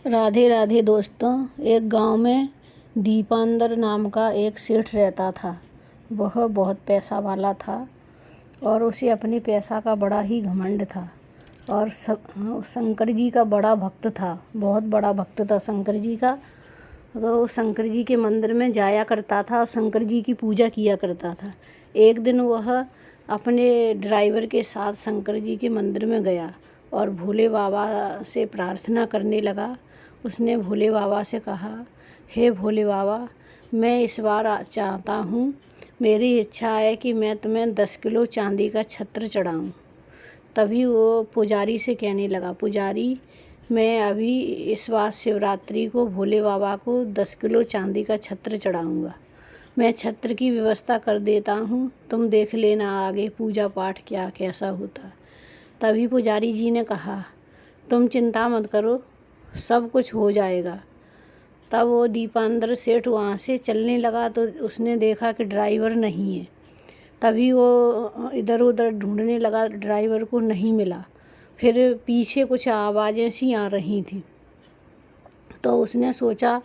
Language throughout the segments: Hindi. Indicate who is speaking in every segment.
Speaker 1: राधे राधे दोस्तों। एक गांव में दीपांतर नाम का एक सेठ रहता था। वह बहुत पैसा वाला था और उसे अपने पैसा का बड़ा ही घमंड था और शंकर जी का बड़ा भक्त था। बहुत बड़ा भक्त था शंकर जी का। तो शंकर जी के मंदिर में जाया करता था और शंकर जी की पूजा किया करता था। एक दिन वह अपने ड्राइवर के साथ शंकर जी के मंदिर में गया और भोले बाबा से प्रार्थना करने लगा। उसने भोले बाबा से कहा, हे भोले बाबा, मैं इस बार चाहता हूँ, मेरी इच्छा है कि मैं तुम्हें 10 किलो चांदी का छत्र चढ़ाऊँ। तभी वो पुजारी से कहने लगा, पुजारी, मैं अभी इस बार शिवरात्रि को भोले बाबा को 10 किलो चांदी का छत्र चढ़ाऊँगा। मैं छत्र की व्यवस्था कर देता हूँ, तुम देख लेना आगे पूजा पाठ क्या कैसा होता। तभी पुजारी जी ने कहा, तुम चिंता मत करो, सब कुछ हो जाएगा। तब वो दीपांतर सेठ वहाँ से चलने लगा तो उसने देखा कि ड्राइवर नहीं है। तभी वो इधर उधर ढूंढने लगा, ड्राइवर को नहीं मिला। फिर पीछे कुछ आवाज़ें सी आ रही थी तो उसने सोचा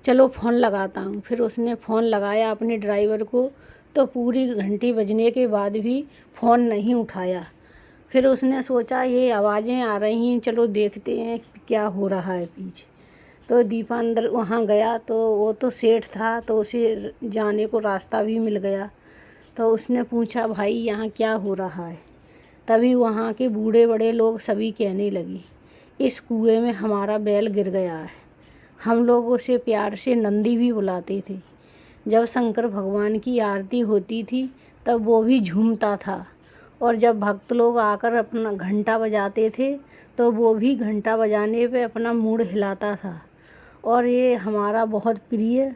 Speaker 1: चलो फ़ोन लगाता हूँ। फिर उसने फ़ोन लगाया अपने ड्राइवर को तो पूरी घंटी बजने के बाद भी फ़ोन नहीं उठाया। फिर उसने सोचा ये आवाज़ें आ रही हैं, चलो देखते हैं क्या हो रहा है पीछे। तो दीपांतर वहाँ गया तो वो तो सेठ था तो उसे जाने को रास्ता भी मिल गया। तो उसने पूछा, भाई यहाँ क्या हो रहा है। तभी वहाँ के बूढ़े बड़े लोग सभी कहने लगे, इस कुएं में हमारा बैल गिर गया है। हम लोग उसे प्यार से नंदी भी बुलाते थे। जब शंकर भगवान की आरती होती थी तब वो भी झूमता था और जब भक्त लोग आकर अपना घंटा बजाते थे तो वो भी घंटा बजाने पे अपना मूड हिलाता था। और ये हमारा बहुत प्रिय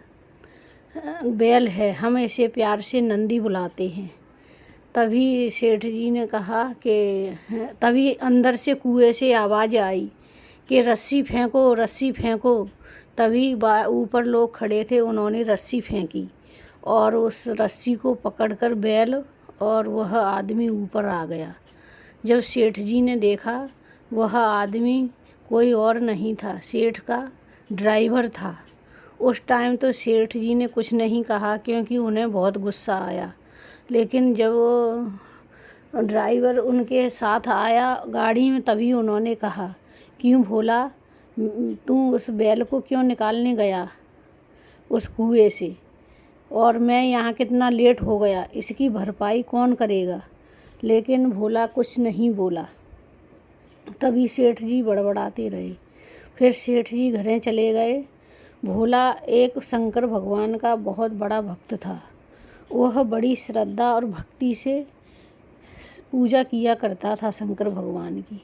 Speaker 1: बैल है, हम इसे प्यार से नंदी बुलाते हैं। तभी सेठ जी ने कहा कि तभी अंदर से कुएं से आवाज़ आई कि रस्सी फेंको, रस्सी फेंको। तभी ऊपर लोग खड़े थे, उन्होंने रस्सी फेंकी और उस रस्सी को पकड़कर बैल और वह आदमी ऊपर आ गया। जब सेठ जी ने देखा, वह आदमी कोई और नहीं था, सेठ का ड्राइवर था। उस टाइम तो सेठ जी ने कुछ नहीं कहा क्योंकि उन्हें बहुत गुस्सा आया। लेकिन जब वो ड्राइवर उनके साथ आया गाड़ी में तभी उन्होंने कहा, क्यों भोला, तू उस बैल को क्यों निकालने गया उस कुएं से, और मैं यहाँ कितना लेट हो गया, इसकी भरपाई कौन करेगा। लेकिन भोला कुछ नहीं बोला। तभी सेठ जी बड़बड़ाते रहे। फिर सेठ जी घरें चले गए। भोला एक शंकर भगवान का बहुत बड़ा भक्त था। वह बड़ी श्रद्धा और भक्ति से पूजा किया करता था शंकर भगवान की।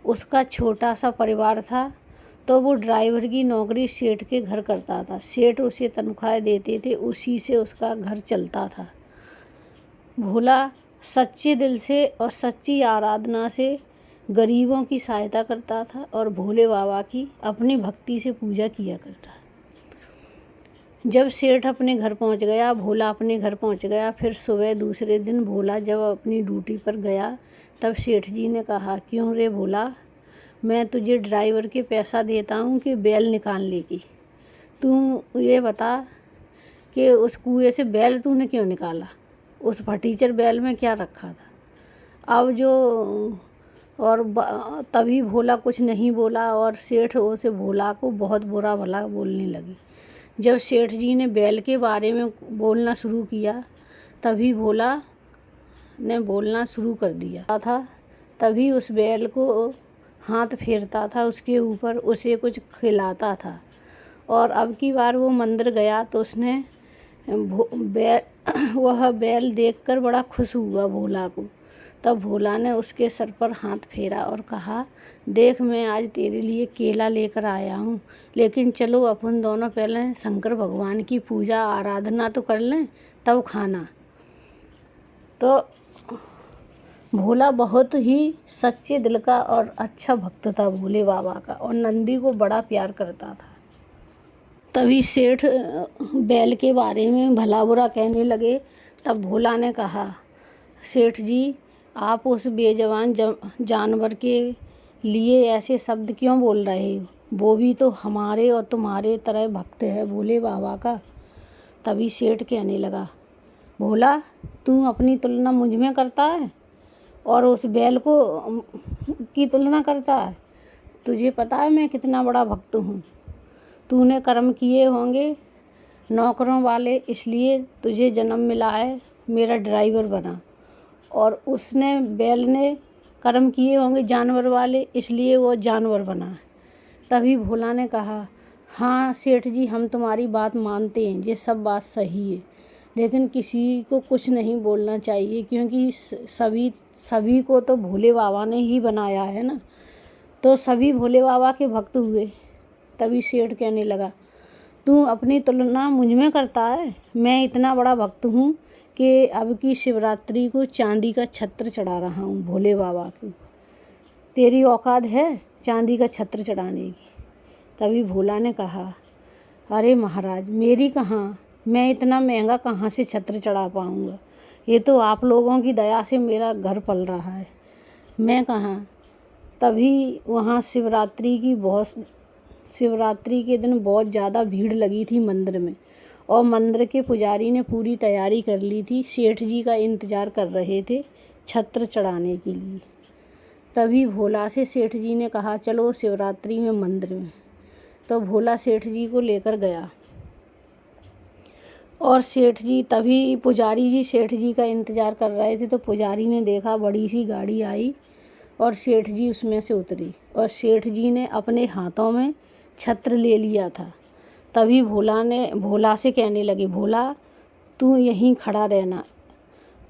Speaker 1: उसका छोटा सा परिवार था तो वो ड्राइवर की नौकरी सेठ के घर करता था। सेठ उसे तनख्वाह देते थे, उसी से उसका घर चलता था। भोला सच्चे दिल से और सच्ची आराधना से गरीबों की सहायता करता था और भोले बाबा की अपनी भक्ति से पूजा किया करता। जब सेठ अपने घर पहुंच गया, भोला अपने घर पहुंच गया। फिर सुबह दूसरे दिन भोला जब अपनी ड्यूटी पर गया तब सेठ जी ने कहा, क्यों रे भोला, मैं तुझे ड्राइवर के पैसा देता हूँ कि बैल निकालने की, तू ये बता कि उस कुएं से बैल तूने क्यों निकाला, उस फटीचर बैल में क्या रखा था। अब जो और तभी भोला कुछ नहीं बोला और सेठ उसे भोला को बहुत बुरा भला बोलने लगी। जब सेठ जी ने बैल के बारे में बोलना शुरू किया तभी भोला ने बोलना शुरू कर दिया था। तभी उस बैल को हाथ फेरता था उसके ऊपर, उसे कुछ खिलाता था। और अब की बार वो मंदिर गया तो उसने वह बैल देखकर बड़ा खुश हुआ भोला को। तब भोला ने उसके सर पर हाथ फेरा और कहा, देख मैं आज तेरे लिए केला लेकर आया हूँ, लेकिन चलो अपन दोनों पहले शंकर भगवान की पूजा आराधना तो कर लें तब खाना। तो भोला बहुत ही सच्चे दिल का और अच्छा भक्त था भोले बाबा का और नंदी को बड़ा प्यार करता था। तभी सेठ बैल के बारे में भला बुरा कहने लगे। तब भोला ने कहा, सेठ जी, आप उस बेजवान जानवर के लिए ऐसे शब्द क्यों बोल रहे हो। वो भी तो हमारे और तुम्हारे तरह भक्त है भोले बाबा का। तभी सेठ कहने लगा, भोला तू अपनी तुलना मुझ में करता है और उस बैल को की तुलना करता है। तुझे पता है मैं कितना बड़ा भक्त हूँ। तूने कर्म किए होंगे नौकरों वाले, इसलिए तुझे जन्म मिला है मेरा ड्राइवर बना, और उसने बैल ने कर्म किए होंगे जानवर वाले, इसलिए वो जानवर बना है। तभी भोला ने कहा, हाँ सेठ जी, हम तुम्हारी बात मानते हैं, ये सब बात सही है, लेकिन किसी को कुछ नहीं बोलना चाहिए, क्योंकि सभी को तो भोले बाबा ने ही बनाया है ना, तो सभी भोले बाबा के भक्त हुए। तभी सेठ कहने लगा, तू अपनी तुलना मुझ में करता है। मैं इतना बड़ा भक्त हूँ कि अब की शिवरात्रि को चांदी का छत्र चढ़ा रहा हूँ भोले बाबा को। तेरी औकात है चांदी का छत्र चढ़ाने की? तभी भोला ने कहा, अरे महाराज, मेरी कहाँ, मैं इतना महंगा कहाँ से छत्र चढ़ा पाऊँगा। ये तो आप लोगों की दया से मेरा घर पल रहा है, मैं कहाँ। तभी वहाँ शिवरात्रि के दिन बहुत ज़्यादा भीड़ लगी थी मंदिर में, और मंदिर के पुजारी ने पूरी तैयारी कर ली थी। सेठ जी का इंतज़ार कर रहे थे छत्र चढ़ाने के लिए। तभी भोला से सेठ जी ने कहा, चलो शिवरात्रि में मंदिर में। तो भोला सेठ जी को लेकर गया, और सेठ जी, तभी पुजारी जी सेठ जी का इंतज़ार कर रहे थे। तो पुजारी ने देखा बड़ी सी गाड़ी आई और सेठ जी उसमें से उतरी, और सेठ जी ने अपने हाथों में छत्र ले लिया था। तभी भोला से कहने लगे, भोला तू यहीं खड़ा रहना,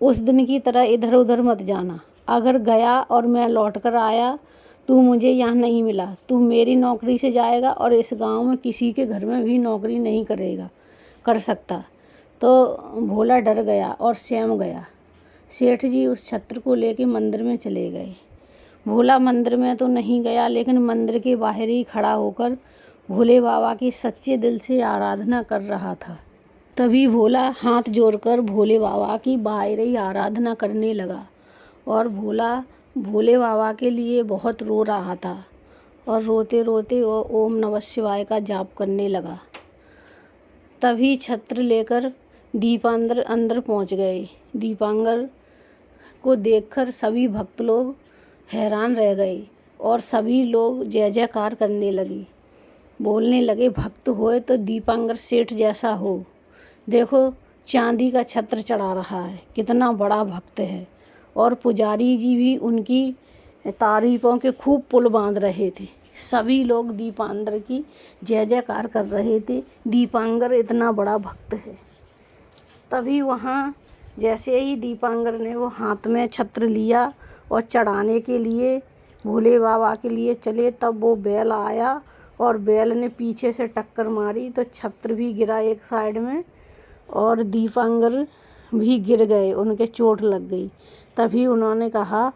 Speaker 1: उस दिन की तरह इधर उधर मत जाना। अगर गया और मैं लौट कर आया, तू मुझे यहाँ नहीं मिला, तू मेरी नौकरी से जाएगा और इस गांव में किसी के घर में भी नौकरी नहीं कर सकता। तो भोला डर गया और सहम गया। सेठ जी उस छत्र को लेके मंदिर में चले गए। भोला मंदिर में तो नहीं गया, लेकिन मंदिर के बाहर ही खड़ा होकर भोले बाबा की सच्चे दिल से आराधना कर रहा था। तभी भोला हाथ जोड़कर भोले बाबा की बाहर ही आराधना करने लगा, और भोला भोले बाबा के लिए बहुत रो रहा था, और रोते रोते वो ओम नमः शिवाय का जाप करने लगा। तभी छत्र लेकर दीपांगर अंदर पहुंच गए। दीपांगर को देखकर सभी भक्त लोग हैरान रह गए, और सभी लोग जय जयकार करने लगे, बोलने लगे, भक्त होए तो दीपांगर सेठ जैसा हो। देखो चांदी का छत्र चढ़ा रहा है, कितना बड़ा भक्त है। और पुजारी जी भी उनकी तारीफों के खूब पुल बांध रहे थे। सभी लोग दीपांगर की जय जयकार कर रहे थे, दीपांगर इतना बड़ा भक्त है। तभी वहाँ जैसे ही दीपांगर ने वो हाथ में छत्र लिया और चढ़ाने के लिए भोले बाबा के लिए चले, तब वो बैल आया और बैल ने पीछे से टक्कर मारी, तो छत्र भी गिरा एक साइड में, और दीपांगर भी गिर गए, उनके चोट लग गई। तभी उन्होंने कहा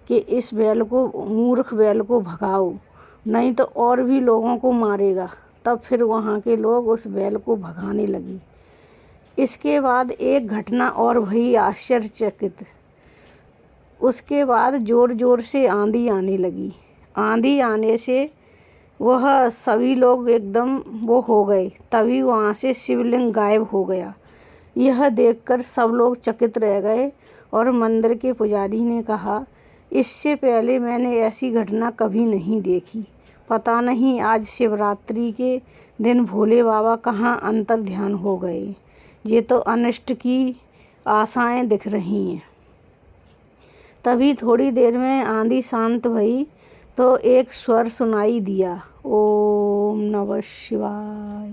Speaker 1: कि इस बैल को, मूर्ख बैल को भगाओ, नहीं तो और भी लोगों को मारेगा। तब फिर वहाँ के लोग उस बैल को भगाने लगे। इसके बाद एक घटना और भई आश्चर्यचकित। उसके बाद ज़ोर ज़ोर से आंधी आने लगी। आंधी आने से वह सभी लोग एकदम वो हो गए। तभी वहाँ से शिवलिंग गायब हो गया। यह देखकर सब लोग चकित रह गए, और मंदिर के पुजारी ने कहा, इससे पहले मैंने ऐसी घटना कभी नहीं देखी। पता नहीं आज शिवरात्रि के दिन भोले बाबा कहाँ अंतर ध्यान हो गए। ये तो अनिष्ट की आशाएं दिख रही हैं। तभी थोड़ी देर में आंधी शांत भई, तो एक स्वर सुनाई दिया, ओम नमः शिवाय,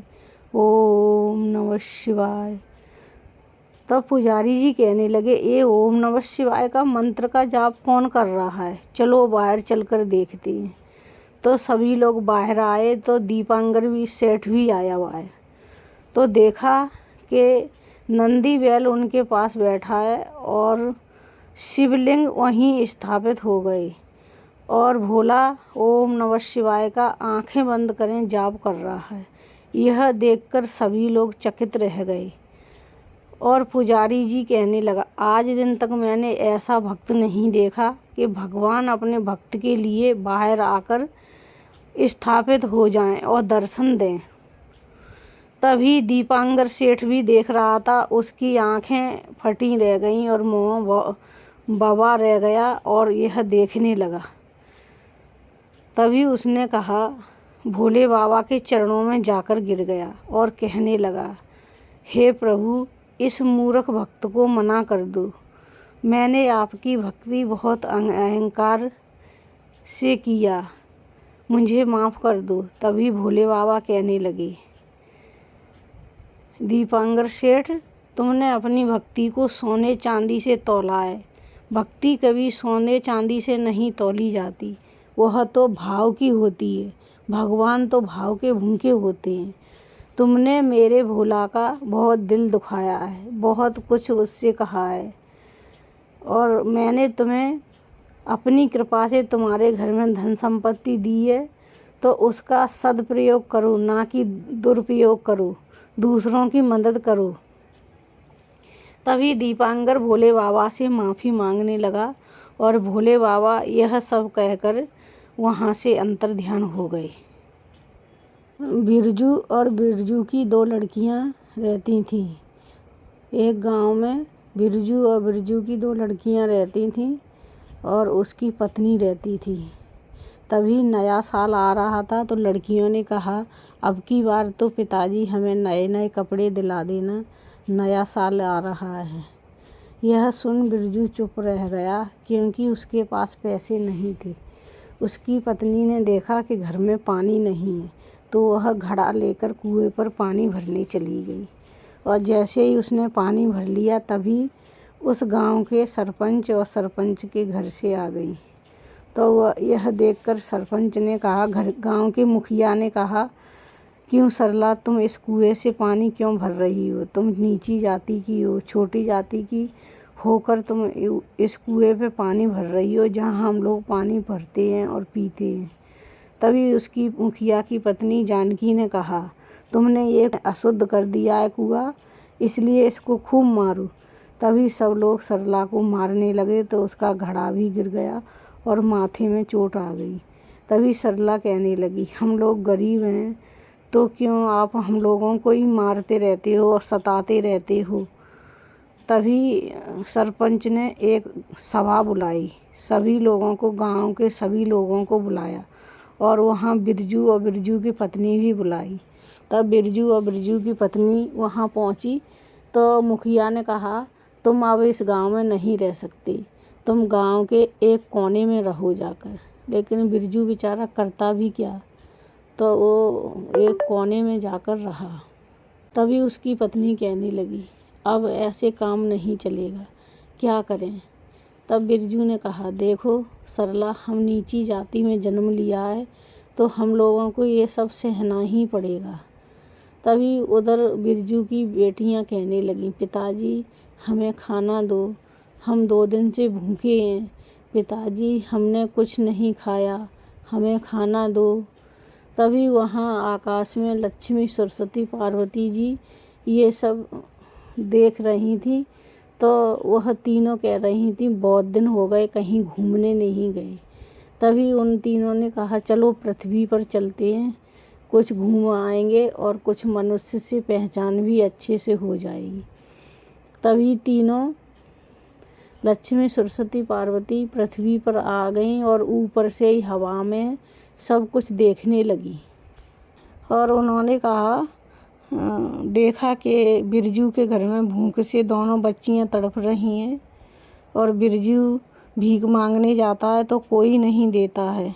Speaker 1: ओम नमः शिवाय। तब पुजारी जी कहने लगे, ये ओम नमः शिवाय का मंत्र का जाप कौन कर रहा है, चलो बाहर चलकर देखते हैं। तो सभी लोग बाहर आए, तो दीपांगर भी, सेठ भी आया बाहर। तो देखा कि नंदी बैल उनके पास बैठा है, और शिवलिंग वहीं स्थापित हो गए, और भोला ओम नमः शिवाय का आंखें बंद करें जाप कर रहा है। यह देखकर सभी लोग चकित रह गए, और पुजारी जी कहने लगा, आज दिन तक मैंने ऐसा भक्त नहीं देखा कि भगवान अपने भक्त के लिए बाहर आकर स्थापित हो जाएं और दर्शन दें। तभी दीपांकर सेठ भी देख रहा था। उसकी आंखें फटी रह गईं और मुंह बवा रह गया और यह देखने लगा। तभी उसने कहा, भोले बाबा के चरणों में जाकर गिर गया और कहने लगा, हे प्रभु, इस मूर्ख भक्त को मना कर दो। मैंने आपकी भक्ति बहुत अहंकार से किया, मुझे माफ़ कर दो। तभी भोले बाबा कहने लगे, दीपांकर सेठ, तुमने अपनी भक्ति को सोने चांदी से तौला है। भक्ति कभी सोने चांदी से नहीं तौली जाती, वह तो भाव की होती है। भगवान तो भाव के भूखे होते हैं। तुमने मेरे भोला का बहुत दिल दुखाया है, बहुत कुछ उससे कहा है, और मैंने तुम्हें अपनी कृपा से तुम्हारे घर में धन संपत्ति दी है, तो उसका सदप्रयोग करो, ना कि दुरुपयोग करो। दूसरों की मदद करो। तभी दीपांकर भोले बाबा से माफ़ी मांगने लगा और भोले बाबा यह सब कहकर वहाँ से अंतर्ध्यान हो गए। बिरजू और बिरजू की दो लड़कियाँ रहती थीं। एक गांव में बिरजू और बिरजू की दो लड़कियाँ रहती थीं और उसकी पत्नी रहती थी। तभी नया साल आ रहा था तो लड़कियों ने कहा, अब की बार तो पिताजी हमें नए नए कपड़े दिला देना, नया साल आ रहा है। यह सुन बिरजू चुप रह गया, क्योंकि उसके पास पैसे नहीं थे। उसकी पत्नी ने देखा कि घर में पानी नहीं है, तो वह घड़ा लेकर कुएं पर पानी भरने चली गई, और जैसे ही उसने पानी भर लिया तभी उस गांव के सरपंच और सरपंच के घर से आ गई। तो यह देखकर सरपंच ने कहा, गांव के मुखिया ने कहा, क्यों सरला, तुम इस कुएं से पानी क्यों भर रही हो? तुम नीची जाति की हो, छोटी जाति की होकर तुम इस कुएं पे पानी भर रही हो, जहां हम लोग पानी भरते हैं और पीते हैं। तभी उसकी मुखिया की पत्नी जानकी ने कहा, तुमने ये अशुद्ध कर दिया है कुआं, इसलिए इसको खूब मारो। तभी सब लोग सरला को मारने लगे तो उसका घड़ा भी गिर गया और माथे में चोट आ गई। तभी सरला कहने लगी, हम लोग गरीब हैं तो क्यों आप हम लोगों को ही मारते रहते हो और सताते रहते हो। तभी सरपंच ने एक सभा बुलाई, सभी लोगों को, गांव के सभी लोगों को बुलाया और वहाँ बिरजू और बिरजू की पत्नी भी बुलाई। तब बिरजू और बिरजू की पत्नी वहाँ पहुँची तो मुखिया ने कहा, तुम अब इस गांव में नहीं रह सकते, तुम गांव के एक कोने में रहो जाकर। लेकिन बिरजू बेचारा करता भी क्या, तो वो एक कोने में जाकर रहा। तभी उसकी पत्नी कहने लगी, अब ऐसे काम नहीं चलेगा, क्या करें। तब बिरजू ने कहा, देखो सरला, हम नीची जाति में जन्म लिया है तो हम लोगों को ये सब सहना ही पड़ेगा। तभी उधर बिरजू की बेटियां कहने लगीं, पिताजी हमें खाना दो, हम 2 दिन से भूखे हैं, पिताजी हमने कुछ नहीं खाया, हमें खाना दो। तभी वहाँ आकाश में लक्ष्मी, सरस्वती, पार्वती जी ये सब देख रही थी, तो वह तीनों कह रही थी, बहुत दिन हो गए कहीं घूमने नहीं गए। तभी उन तीनों ने कहा, चलो पृथ्वी पर चलते हैं, कुछ घूम आएंगे और कुछ मनुष्य से पहचान भी अच्छे से हो जाएगी। तभी तीनों लक्ष्मी, सरस्वती, पार्वती पृथ्वी पर आ गईं और ऊपर से ही हवा में सब कुछ देखने लगी। और उन्होंने कहा, देखा कि बिरजू के घर में भूख से दोनों बच्चियां तड़प रही हैं और बिरजू भीख मांगने जाता है तो कोई नहीं देता है।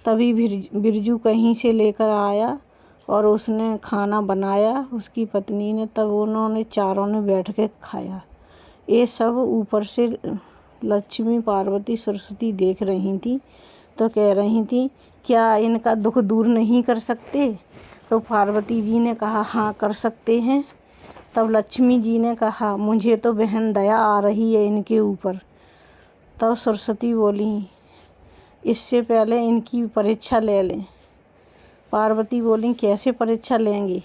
Speaker 1: तभी बिरजू कहीं से लेकर आया और उसने खाना बनाया उसकी पत्नी ने, तब उन्होंने चारों ने बैठ के खाया। ये सब ऊपर से लक्ष्मी, पार्वती, सरस्वती देख रही थी, तो कह रही थी, क्या इनका दुख दूर नहीं कर सकते? तो पार्वती जी ने कहा, हाँ कर सकते हैं। तब लक्ष्मी जी ने कहा, मुझे तो बहन दया आ रही है इनके ऊपर। तब सरस्वती बोली, इससे पहले इनकी परीक्षा ले लें। पार्वती बोली, कैसे परीक्षा लेंगे?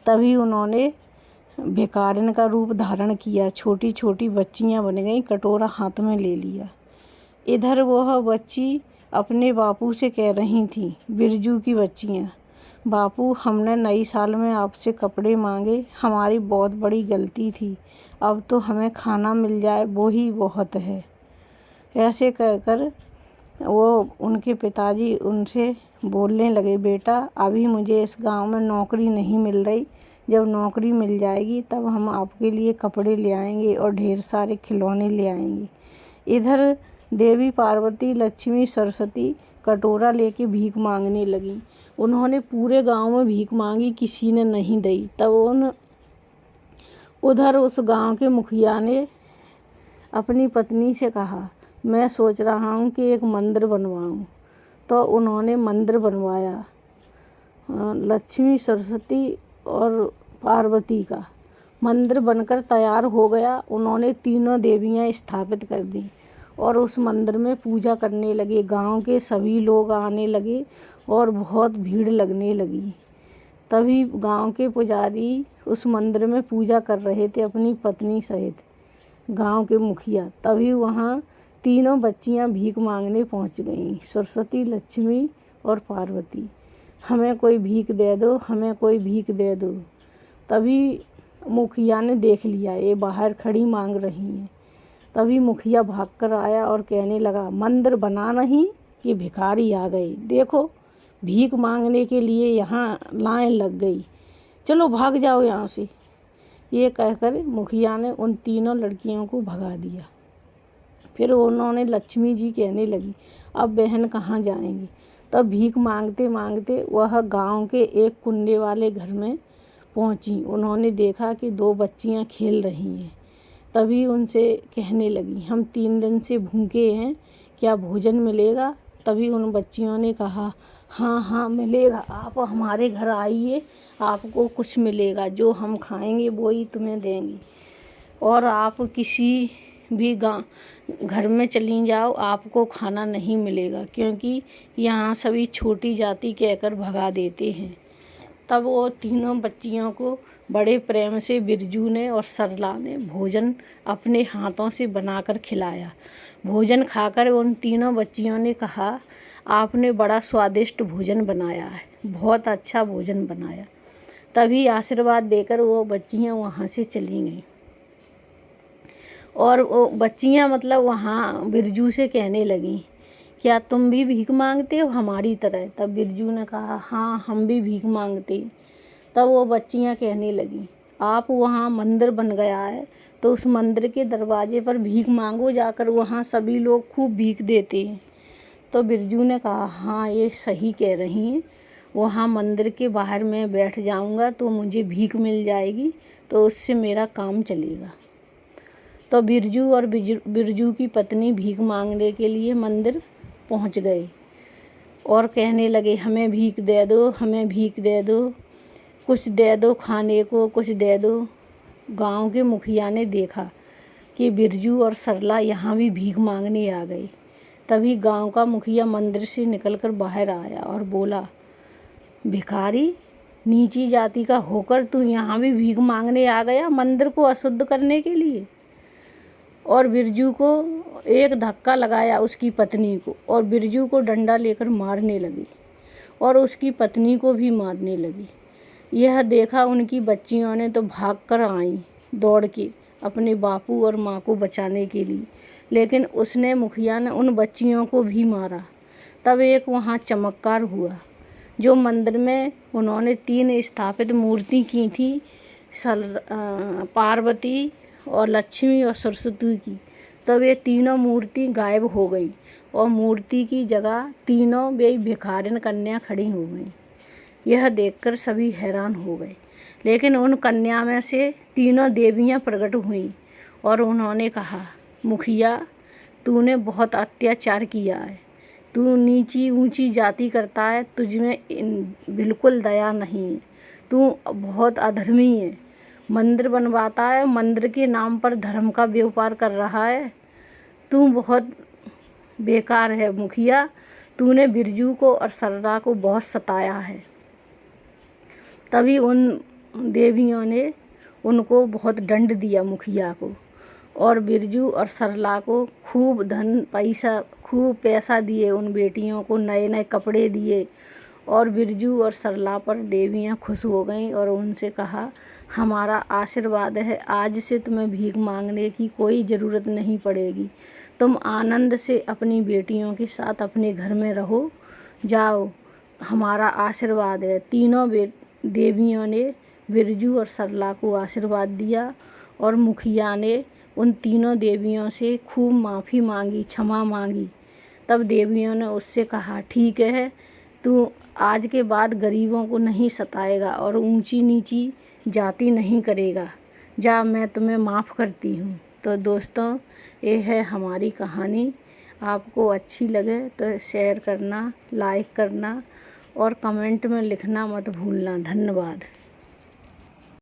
Speaker 1: तभी उन्होंने भिखारिन का रूप धारण किया, छोटी छोटी बच्चियां बन गईं, कटोरा हाथ में ले लिया। इधर वह बच्ची अपने बापू से कह रही थीं, बिरजू की बच्चियाँ, बापू हमने नई साल में आपसे कपड़े मांगे, हमारी बहुत बड़ी गलती थी, अब तो हमें खाना मिल जाए वो ही बहुत है। ऐसे कहकर वो उनके पिताजी उनसे बोलने लगे, बेटा अभी मुझे इस गांव में नौकरी नहीं मिल रही, जब नौकरी मिल जाएगी तब हम आपके लिए कपड़े ले आएंगे और ढेर सारे खिलौने ले आएंगे। इधर देवी पार्वती, लक्ष्मी, सरस्वती कटोरा लेके भीख मांगने लगी। उन्होंने पूरे गांव में भीख मांगी, किसी ने नहीं दी। तब उधर उस गांव के मुखिया ने अपनी पत्नी से कहा, मैं सोच रहा हूँ कि एक मंदिर बनवाऊँ। तो उन्होंने मंदिर बनवाया, लक्ष्मी, सरस्वती और पार्वती का मंदिर बनकर तैयार हो गया। उन्होंने तीनों देवियाँ स्थापित कर दी और उस मंदिर में पूजा करने लगे। गांव के सभी लोग आने लगे और बहुत भीड़ लगने लगी। तभी गांव के पुजारी उस मंदिर में पूजा कर रहे थे अपनी पत्नी सहित, गांव के मुखिया। तभी वहाँ तीनों बच्चियाँ भीख मांगने पहुँच गईं, सरस्वती, लक्ष्मी और पार्वती। हमें कोई भीख दे दो, हमें कोई भीख दे दो। तभी मुखिया ने देख लिया ये बाहर खड़ी मांग रही हैं। तभी मुखिया भागकर आया और कहने लगा, मंदिर बना नहीं कि भिखारी आ गए, देखो भीख मांगने के लिए यहाँ लाइन लग गई, चलो भाग जाओ यहाँ से। ये कहकर मुखिया ने उन तीनों लड़कियों को भगा दिया। फिर उन्होंने लक्ष्मी जी कहने लगी, अब बहन कहाँ जाएंगी। तब भीख मांगते मांगते वह गांव के एक कुंडे वाले घर में पहुंची। उन्होंने देखा कि दो बच्चियां खेल रही हैं। तभी उनसे कहने लगी, हम 3 दिन से भूखे हैं, क्या भोजन मिलेगा। तभी उन बच्चियों ने कहा, हाँ हाँ मिलेगा, आप हमारे घर आइए, आपको कुछ मिलेगा, जो हम खाएंगे वो ही तुम्हें देंगे। और आप किसी भी घर में चली जाओ, आपको खाना नहीं मिलेगा, क्योंकि यहाँ सभी छोटी जाति कहकर भगा देते हैं। तब वो तीनों बच्चियों को बड़े प्रेम से बिरजू ने और सरला ने भोजन अपने हाथों से बनाकर खिलाया। भोजन खाकर उन तीनों बच्चियों ने कहा, आपने बड़ा स्वादिष्ट भोजन बनाया है, बहुत अच्छा भोजन बनाया। तभी आशीर्वाद देकर वो बच्चियाँ वहाँ से चली गईं। और वो बच्चियाँ मतलब वहाँ बिरजू से कहने लगीं, क्या तुम भी भीख मांगते हो हमारी तरह। तब बिरजू ने कहा, हाँ हम भी भीख मांगते। तब वो बच्चियाँ कहने लगीं, आप वहाँ मंदिर बन गया है तो उस मंदिर के दरवाजे पर भीख मांगो जाकर, वहाँ सभी लोग खूब भीख देते हैं। तो बिरजू ने कहा, हाँ ये सही कह रही हैं, वहाँ मंदिर के बाहर मैं बैठ जाऊँगा तो मुझे भीख मिल जाएगी, तो उससे मेरा काम चलेगा। तो बिरजू और बिरजू की पत्नी भीख मांगने के लिए मंदिर पहुंच गए और कहने लगे, हमें भीख दे दो, हमें भीख दे दो, कुछ दे दो खाने को, कुछ दे दो। गांव के मुखिया ने देखा कि बिरजू और सरला यहाँ भी भीख मांगने आ गई। तभी गांव का मुखिया मंदिर से निकलकर बाहर आया और बोला, भिखारी, नीची जाति का होकर तू यहाँ भी भीख मांगने आ गया मंदिर को अशुद्ध करने के लिए। और बिरजू को एक धक्का लगाया उसकी पत्नी को, और बिरजू को डंडा लेकर मारने लगी और उसकी पत्नी को भी मारने लगी। यह देखा उनकी बच्चियों ने तो भाग कर आईं दौड़ के अपने बापू और माँ को बचाने के लिए, लेकिन उसने मुखिया ने उन बच्चियों को भी मारा। तब एक वहाँ चमत्कार हुआ, जो मंदिर में उन्होंने 3 स्थापित मूर्ति की थी, पार्वती और लक्ष्मी और सरस्वती की। तब ये तीनों मूर्ति गायब हो गई और मूर्ति की जगह तीनों वे भिखारिन कन्या खड़ी हो गई। यह देखकर सभी हैरान हो गए, लेकिन उन कन्या में से तीनों देवियां प्रकट हुईं और उन्होंने कहा, मुखिया तूने बहुत अत्याचार किया है, तू नीची ऊंची जाति करता है, तुझमें बिल्कुल दया नहीं है, तू बहुत अधर्मी है, मंदिर बनवाता है, मंदिर के नाम पर धर्म का व्यापार कर रहा है, तू बहुत बेकार है मुखिया, तूने बिरजू को और सरला को बहुत सताया है। तभी उन देवियों ने उनको बहुत दंड दिया मुखिया को, और बिरजू और सरला को खूब धन पैसा खूब पैसा दिए उन बेटियों को, नए नए कपड़े दिए। और बिरजू और सरला पर देवियाँ खुश हो गईं और उनसे कहा, हमारा आशीर्वाद है, आज से तुम्हें भीख मांगने की कोई ज़रूरत नहीं पड़ेगी। तुम आनंद से अपनी बेटियों के साथ अपने घर में रहो, जाओ, हमारा आशीर्वाद है। तीनों देवियों ने बिरजू और सरला को आशीर्वाद दिया और मुखिया ने उन तीनों देवियों से खूब माफ़ी मांगी, क्षमा मांगी। तब देवियों ने उससे कहा, ठीक है, तू आज के बाद गरीबों को नहीं सताएगा और ऊंची नीची जाति नहीं करेगा, जा, मैं तुम्हें माफ़ करती हूँ। तो दोस्तों, ये है हमारी कहानी। आपको अच्छी लगे तो शेयर करना, लाइक करना और कमेंट में लिखना मत भूलना। धन्यवाद।